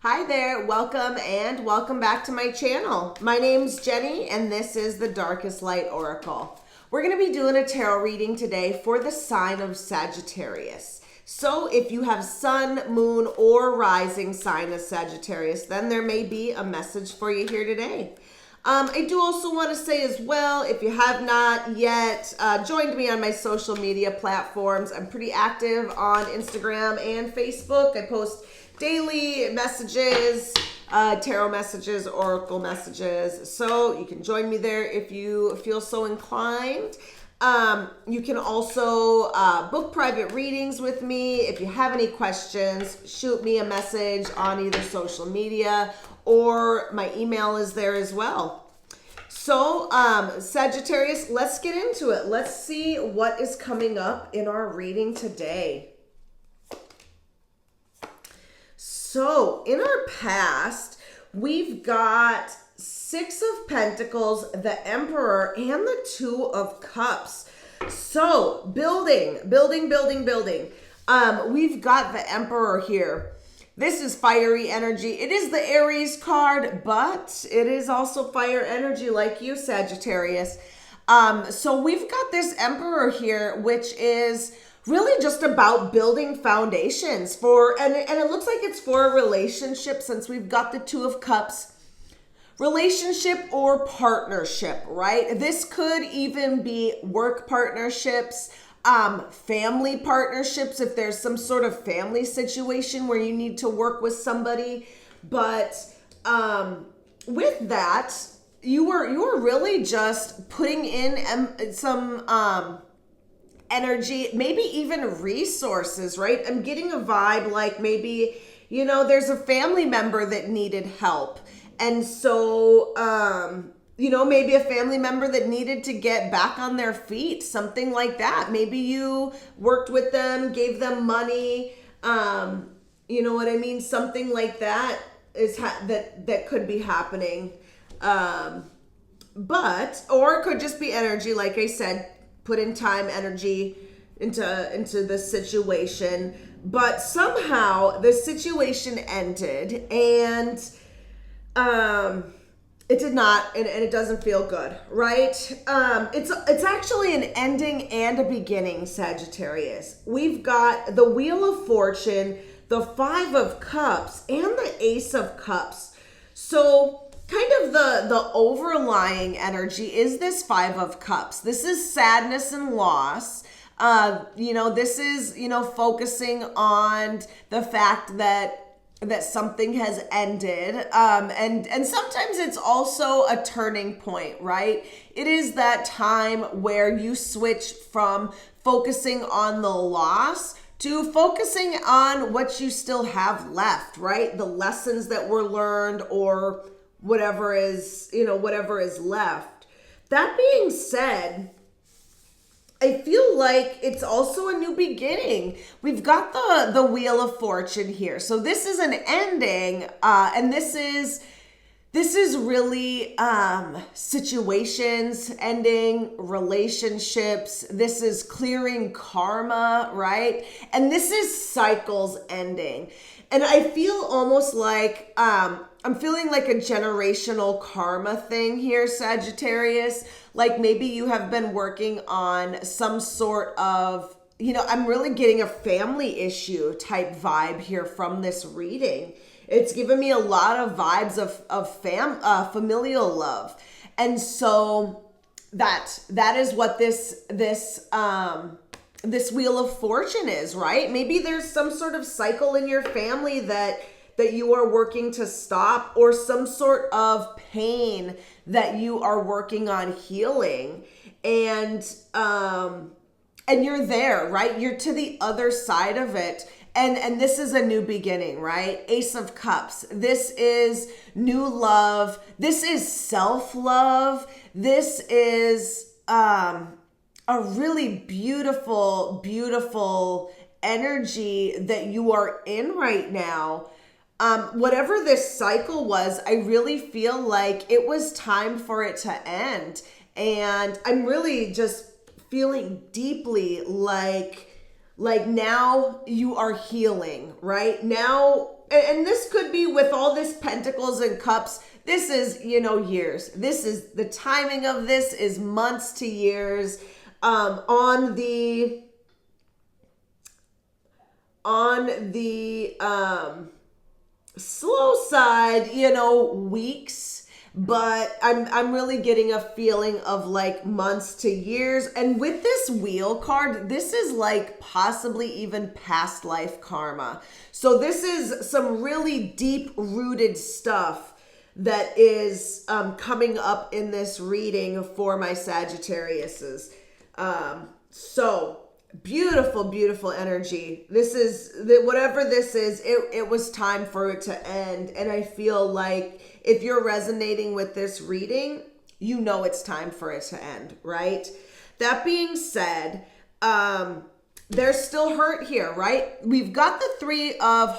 Hi there, welcome back to my channel. My name's Jenny and this is the Darkest Light Oracle. We're going to be doing a tarot reading today for the sign of Sagittarius. So if you have sun, moon, or rising sign of Sagittarius, then there may be a message for you here today. I do also want to say as well, if you have not yet joined me on my social media platforms, I'm pretty active on Instagram and Facebook. I post daily messages, tarot messages, oracle messages. So you can join me there if you feel so inclined. You can also book private readings with me. If you have any questions, shoot me a message on either social media or my email is there as well. So Sagittarius, let's get into it. Let's see what is coming up in our reading today. So in our past, we've got Six of Pentacles, the Emperor, and the Two of Cups. So building. We've got the Emperor here. This is fiery energy. It is the Aries card, but it is also fire energy like you, Sagittarius. So we've got this Emperor here, which is really just about building foundations for, and it looks like it's for a relationship since we've got the Two of Cups. Relationship or partnership, right? This could even be work partnerships, family partnerships, if there's some sort of family situation where you need to work with somebody. But with that, you were really just putting in some energy, maybe even resources, right? I'm getting a vibe like maybe, there's a family member that needed help. And so, maybe a family member that needed to get back on their feet, something like that. Maybe you worked with them, gave them money. You know what I mean? Something like that is that could be happening. Or it could just be energy, like I said, put in time, energy into the situation. But somehow the situation ended and it did not, and it doesn't feel good, right? It's actually an ending and a beginning, Sagittarius. We've got the Wheel of Fortune, the Five of Cups, and the Ace of Cups. So kind of the overlying energy is this Five of Cups. This is sadness and loss. This is, focusing on the fact that something has ended. And sometimes it's also a turning point, right? It is that time where you switch from focusing on the loss to focusing on what you still have left, right? The lessons that were learned or whatever is left. That being said, I feel like it's also a new beginning. We've got the Wheel of Fortune here. So this is an ending, and this is really situations ending, relationships. This is clearing karma, right? And this is cycles ending. And I feel almost like I'm feeling like a generational karma thing here, Sagittarius. Like maybe you have been working on some sort of, I'm really getting a family issue type vibe here from this reading. It's given me a lot of vibes of familial love. And so that is what this Wheel of Fortune is, right? Maybe there's some sort of cycle in your family that you are working to stop, or some sort of pain that you are working on healing. And you're there, right? You're to the other side of it. And this is a new beginning, right? Ace of Cups. This is new love. This is self-love. This is a really beautiful, beautiful energy that you are in right now. Whatever this cycle was, I really feel like it was time for it to end. And I'm really just feeling deeply like now you are healing, right? Now and this could be with all this Pentacles and Cups. This is, years. This is the timing of this is months to years. On the slow side, weeks, but I'm really getting a feeling of like months to years. And with this Wheel card, this is like possibly even past life karma. So this is some really deep rooted stuff that is coming up in this reading for my Sagittariuses. So beautiful, beautiful energy. This is, whatever this is, it was time for it to end. And I feel like if you're resonating with this reading, it's time for it to end, right? That being said, there's still hurt here, right? We've got the Three of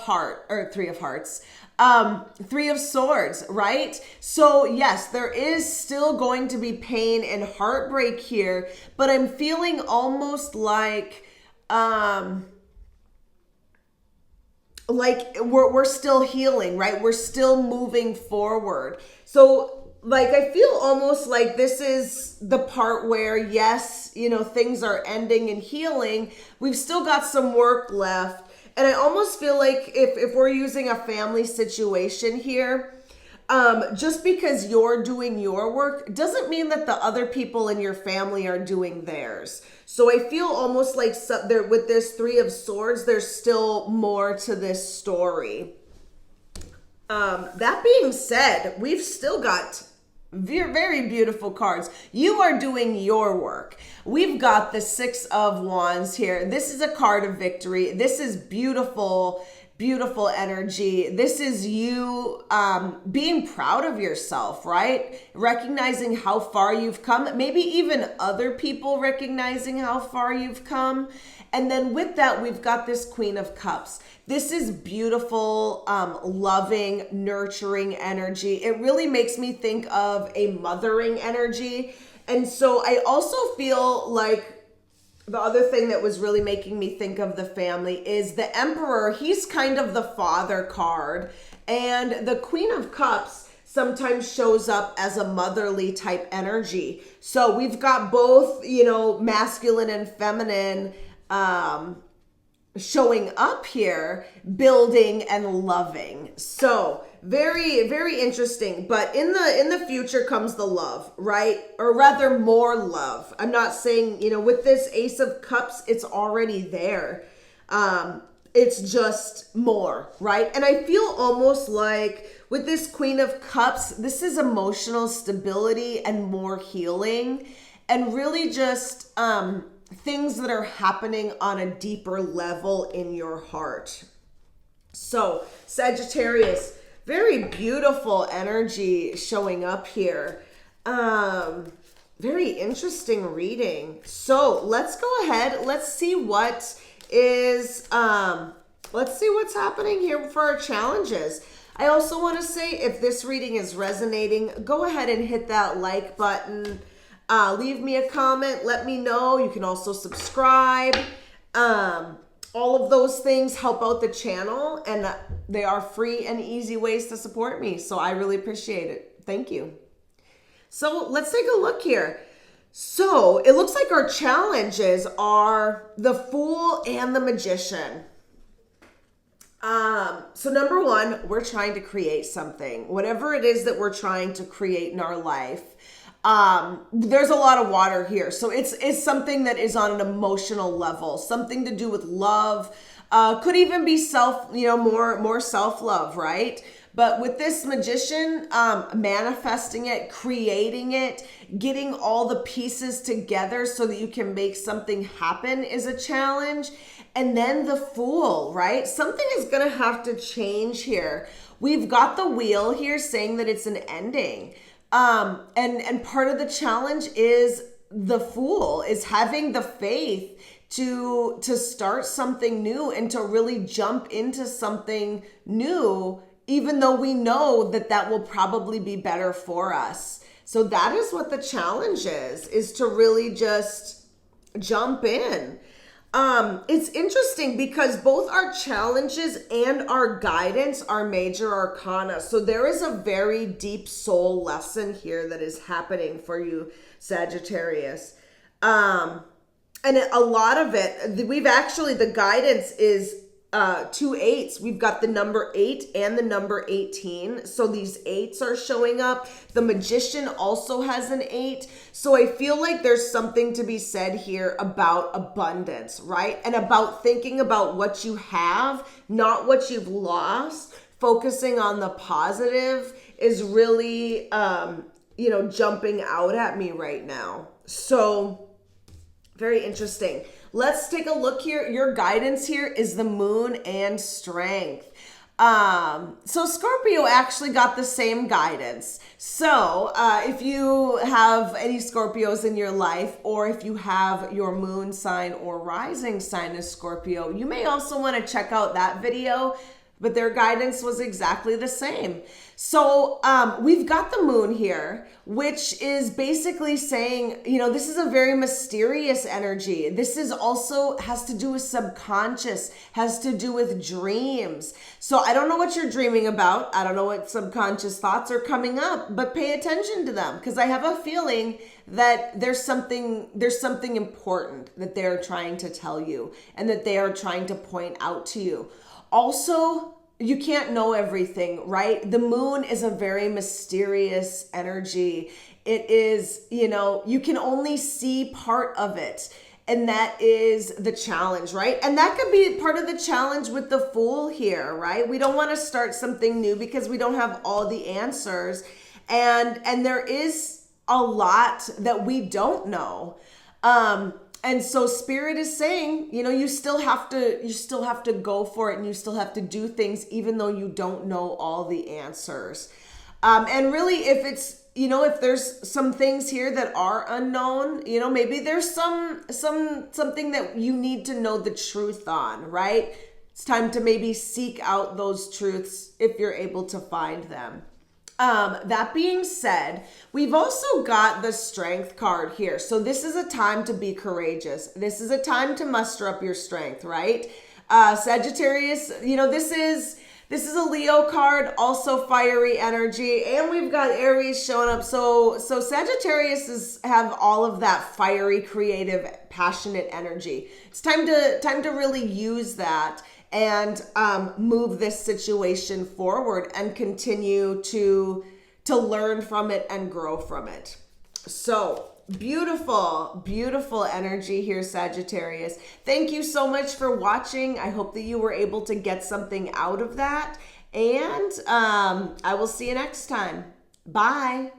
Swords, right? So yes, there is still going to be pain and heartbreak here, but I'm feeling almost like we're still healing, right? We're still moving forward. So like, I feel almost like this is the part where, yes, things are ending and healing. We've still got some work left. And I almost feel like if we're using a family situation here, just because you're doing your work doesn't mean that the other people in your family are doing theirs. So I feel almost like with this Three of Swords, there's still more to this story. That being said, we've still got very beautiful cards. You are doing your work. We've got the Six of Wands here. This is a card of victory. This is beautiful, beautiful energy. This is you being proud of yourself, right? Recognizing how far you've come. Maybe even other people recognizing how far you've come. And then with that, we've got this Queen of Cups. This is beautiful, loving, nurturing energy. It really makes me think of a mothering energy. And so I also feel like the other thing that was really making me think of the family is the Emperor. He's kind of the father card. And the Queen of Cups sometimes shows up as a motherly type energy. So we've got both, masculine and feminine showing up here, building and loving. So very interesting. But in the future comes the love, right? Or rather more love. I'm not saying, with this Ace of Cups, it's already there. It's just more, right? And I feel almost like with this Queen of Cups, this is emotional stability and more healing, and really just things that are happening on a deeper level in your heart. So Sagittarius, very beautiful energy showing up here. Very interesting reading. So let's go ahead. Let's see what is, let's see what's happening here for our challenges. I also want to say, if this reading is resonating, go ahead and hit that like button. Leave me a comment. Let me know. You can also subscribe. All of those things help out the channel, and they are free and easy ways to support me. So I really appreciate it. Thank you. So let's take a look here. So it looks like our challenges are the Fool and the Magician. So number one, we're trying to create something. Whatever it is that we're trying to create in our life. There's a lot of water here. So it's something that is on an emotional level, something to do with love, could even be more self-love, right? But with this Magician, manifesting it, creating it, getting all the pieces together so that you can make something happen is a challenge. And then the Fool, right? Something is going to have to change here. We've got the Wheel here saying that it's an ending. And part of the challenge is the Fool, is having the faith to start something new and to really jump into something new, even though we know that will probably be better for us. So that is what the challenge is to really just jump in. It's interesting because both our challenges and our guidance are major arcana. So there is a very deep soul lesson here that is happening for you, Sagittarius. And a lot of it, we've actually, the guidance is 2 8s. We've got the number 8 and the number 18. So these 8s are showing up. The Magician also has an 8. So I feel like there's something to be said here about abundance, right? And about thinking about what you have, not what you've lost. Focusing on the positive is really, jumping out at me right now. So very interesting. Let's take a look here. Your guidance here is the Moon and Strength. So Scorpio actually got the same guidance. So if you have any Scorpios in your life, or if you have your moon sign or rising sign as Scorpio, you may also want to check out that video. But their guidance was exactly the same. So we've got the moon here, which is basically saying, this is a very mysterious energy. This is also has to do with subconscious, has to do with dreams. So I don't know what you're dreaming about. I don't know what subconscious thoughts are coming up, but pay attention to them, because I have a feeling that there's something important that they're trying to tell you and that they are trying to point out to you. Also, you can't know everything, right? The moon is a very mysterious energy. It is, you can only see part of it. And that is the challenge, right? And that could be part of the challenge with the Fool here, right? We don't want to start something new because we don't have all the answers. And there is a lot that we don't know. And so Spirit is saying, you still have to go for it, and you still have to do things even though you don't know all the answers. And really, if it's, if there's some things here that are unknown, maybe there's something that you need to know the truth on, right? It's time to maybe seek out those truths if you're able to find them. That being said, we've also got the Strength card here. So this is a time to be courageous. This is a time to muster up your strength, right? Sagittarius, this is a Leo card, also fiery energy, and we've got Aries showing up. So Sagittarius have all of that fiery, creative, passionate energy. It's time to really use that and move this situation forward and continue to learn from it and grow from it. So beautiful, beautiful energy here, Sagittarius. Thank you so much for watching. I hope that you were able to get something out of that. And I will see you next time. Bye.